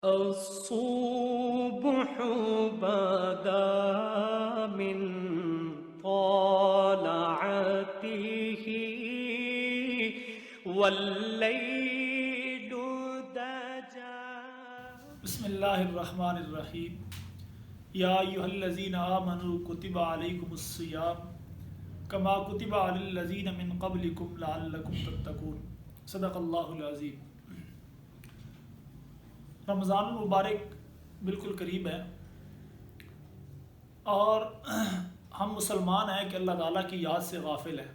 الصبح بدا من طلعته والليل دجى. بسم اللہ الرحمن الرحیم. یا ایہا الذین آمنوا کتب علیکم الصیام کما کتب علی الذین من قبلکم لعلکم تتقون. صدق اللہ العظیم. رمضان المبارک بالکل قریب ہے اور ہم مسلمان ہیں کہ اللہ تعالیٰ کی یاد سے غافل ہیں.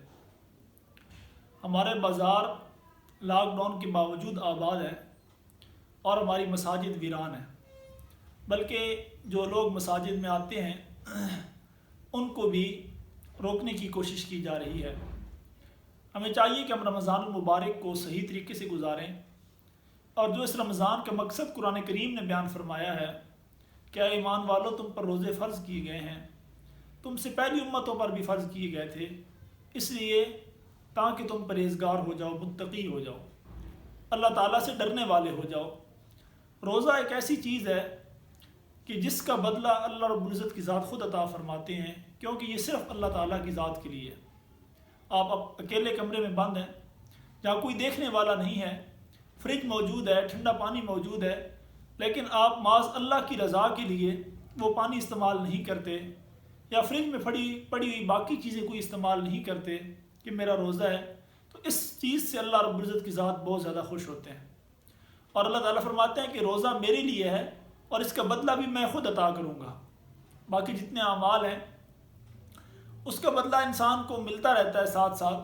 ہمارے بازار لاک ڈاؤن کے باوجود آباد ہے اور ہماری مساجد ویران ہیں، بلکہ جو لوگ مساجد میں آتے ہیں ان کو بھی روکنے کی کوشش کی جا رہی ہے. ہمیں چاہیے کہ ہم رمضان المبارک کو صحیح طریقے سے گزاریں، اور جو اس رمضان کا مقصد قرآن کریم نے بیان فرمایا ہے کہ اے ایمان والو تم پر روزے فرض کیے گئے ہیں، تم سے پہلی امتوں پر بھی فرض کیے گئے تھے، اس لیے تاکہ تم پرہیزگار ہو جاؤ، متقی ہو جاؤ، اللہ تعالیٰ سے ڈرنے والے ہو جاؤ. روزہ ایک ایسی چیز ہے کہ جس کا بدلہ اللہ رب العزت کی ذات خود عطا فرماتے ہیں، کیونکہ یہ صرف اللہ تعالیٰ کی ذات کے لیے ہے. آپ اکیلے کمرے میں بند ہیں جہاں کوئی دیکھنے والا نہیں ہے، فریج موجود ہے، ٹھنڈا پانی موجود ہے، لیکن آپ محض اللہ کی رضا کے لیے وہ پانی استعمال نہیں کرتے، یا فریج میں پڑی ہوئی باقی چیزیں کوئی استعمال نہیں کرتے کہ میرا روزہ ہے، تو اس چیز سے اللہ رب العزت کی ذات بہت زیادہ خوش ہوتے ہیں. اور اللہ تعالیٰ فرماتے ہیں کہ روزہ میرے لیے ہے اور اس کا بدلہ بھی میں خود عطا کروں گا. باقی جتنے اعمال ہیں اس کا بدلہ انسان کو ملتا رہتا ہے ساتھ ساتھ،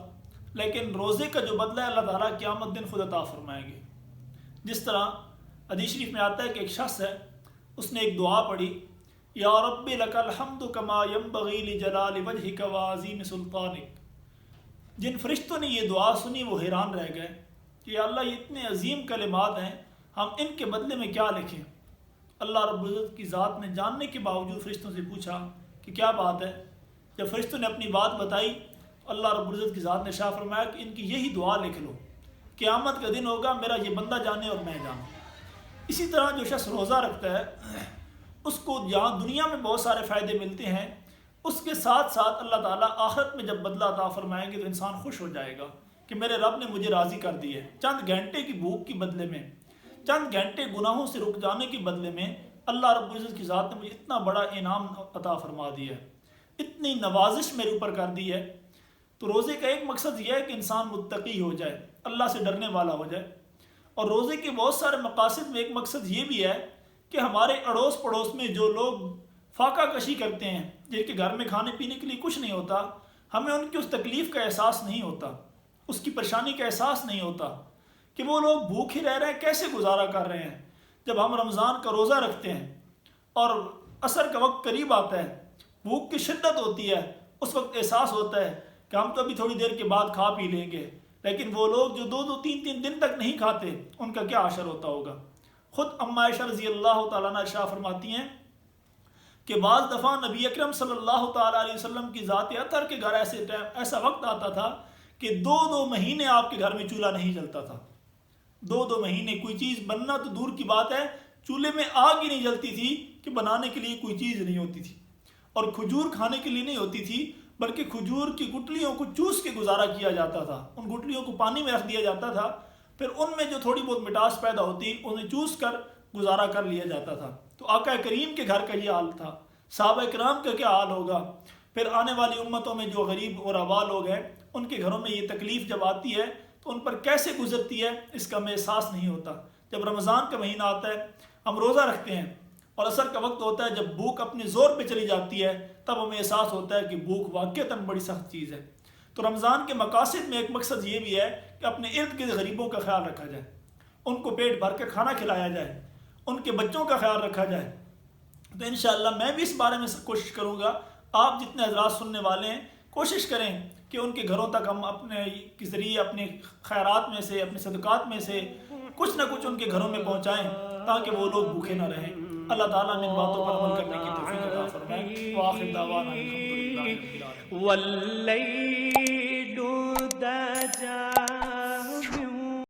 لیکن روزے کا جو بدلہ ہے اللہ تعالیٰ قیامت دن خود عطا فرمائیں گے. جس طرح حدیث شریف میں آتا ہے کہ ایک شخص ہے، اس نے ایک دعا پڑھی، یا رب لک الحمد کما ینبغی لجلال وجہک وعظیم سلطانک. جن فرشتوں نے یہ دعا سنی وہ حیران رہ گئے کہ یا اللہ یہ اتنے عظیم کلمات ہیں، ہم ان کے بدلے میں کیا لکھیں. اللہ رب العزت کی ذات نے جاننے کے باوجود فرشتوں سے پوچھا کہ کیا بات ہے. جب فرشتوں نے اپنی بات بتائی، اللہ رب العزت کی ذات نے ارشاد فرمایا کہ ان کی یہی دعا لکھ لو، قیامت کا دن ہوگا میرا یہ بندہ جانے اور میں جانوں. اسی طرح جو شخص روزہ رکھتا ہے اس کو جہاں دنیا میں بہت سارے فائدے ملتے ہیں، اس کے ساتھ ساتھ اللہ تعالیٰ آخرت میں جب بدلہ عطا فرمائیں گے تو انسان خوش ہو جائے گا کہ میرے رب نے مجھے راضی کر دی ہے. چند گھنٹے کی بھوک کے بدلے میں، چند گھنٹے گناہوں سے رک جانے کے بدلے میں اللہ رب العزت کی ذات نے مجھے اتنا بڑا انعام عطا فرما دیا ہے، اتنی نوازش میرے اوپر کر دی ہے. تو روزے کا ایک مقصد یہ ہے کہ انسان متقی ہو جائے، اللہ سے ڈرنے والا ہو جائے. اور روزے کے بہت سارے مقاصد میں ایک مقصد یہ بھی ہے کہ ہمارے اڑوس پڑوس میں جو لوگ فاقہ کشی کرتے ہیں، جن کے گھر میں کھانے پینے کے لیے کچھ نہیں ہوتا، ہمیں ان کی اس تکلیف کا احساس نہیں ہوتا، اس کی پریشانی کا احساس نہیں ہوتا کہ وہ لوگ بھوکے رہ رہے ہیں، کیسے گزارا کر رہے ہیں. جب ہم رمضان کا روزہ رکھتے ہیں اور عصر کا وقت قریب آتا ہے، بھوک کی شدت ہوتی ہے، اس وقت احساس ہوتا ہے کہ ہم تو ابھی تھوڑی دیر کے بعد کھا پی لیں گے، لیکن وہ لوگ جو 2-3 دن تک نہیں کھاتے ان کا کیا حشر ہوتا ہوگا. خود ام عائشہ رضی اللہ تعالیٰ عنہ ارشاد فرماتی ہیں کہ بعض دفعہ نبی اکرم صلی اللہ تعالیٰ علیہ وسلم کی ذات اطہر کے گھر ایسا وقت آتا تھا کہ 2 مہینے آپ کے گھر میں چولہا نہیں جلتا تھا. 2 مہینے کوئی چیز بننا تو دور کی بات ہے، چولہے میں آگ ہی نہیں جلتی تھی کہ بنانے کے لیے کوئی چیز نہیں ہوتی تھی. اور کھجور کھانے کے لیے نہیں ہوتی تھی، بلکہ کھجور کی گٹلیوں کو چوس کے گزارا کیا جاتا تھا. ان گٹلیوں کو پانی میں رکھ دیا جاتا تھا، پھر ان میں جو تھوڑی بہت مٹاس پیدا ہوتی انہیں چوس کر گزارا کر لیا جاتا تھا. تو آقا کریم کے گھر کا یہ حال تھا، صحابہ کرام کا کیا حال ہوگا. پھر آنے والی امتوں میں جو غریب اور غربا لوگ ہیں، ان کے گھروں میں یہ تکلیف جب آتی ہے تو ان پر کیسے گزرتی ہے اس کا ہمیں احساس نہیں ہوتا. جب رمضان کا مہینہ آتا ہے، ہم روزہ رکھتے ہیں اور عصر کا وقت ہوتا ہے، جب بھوک اپنے زور پہ چلی جاتی ہے تب ہمیں احساس ہوتا ہے کہ بھوک واقعتاً بڑی سخت چیز ہے. تو رمضان کے مقاصد میں ایک مقصد یہ بھی ہے کہ اپنے ارد گرد غریبوں کا خیال رکھا جائے، ان کو پیٹ بھر کر کھانا کھلایا جائے، ان کے بچوں کا خیال رکھا جائے. تو انشاءاللہ میں بھی اس بارے میں کوشش کروں گا. آپ جتنے حضرات سننے والے ہیں کوشش کریں کہ ان کے گھروں تک ہم اپنے کے ذریعے اپنے خیرات میں سے، اپنے صدقات میں سے کچھ نہ کچھ ان کے گھروں میں پہنچائیں تاکہ وہ لوگ بھوکے نہ رہیں. اللہ تعالیٰ نے ان باتوں پر عمل کرنے کی توفیق عطا فرمائے. وآخر دعوانا الحمدللہ رب العالمین. واللیل دجا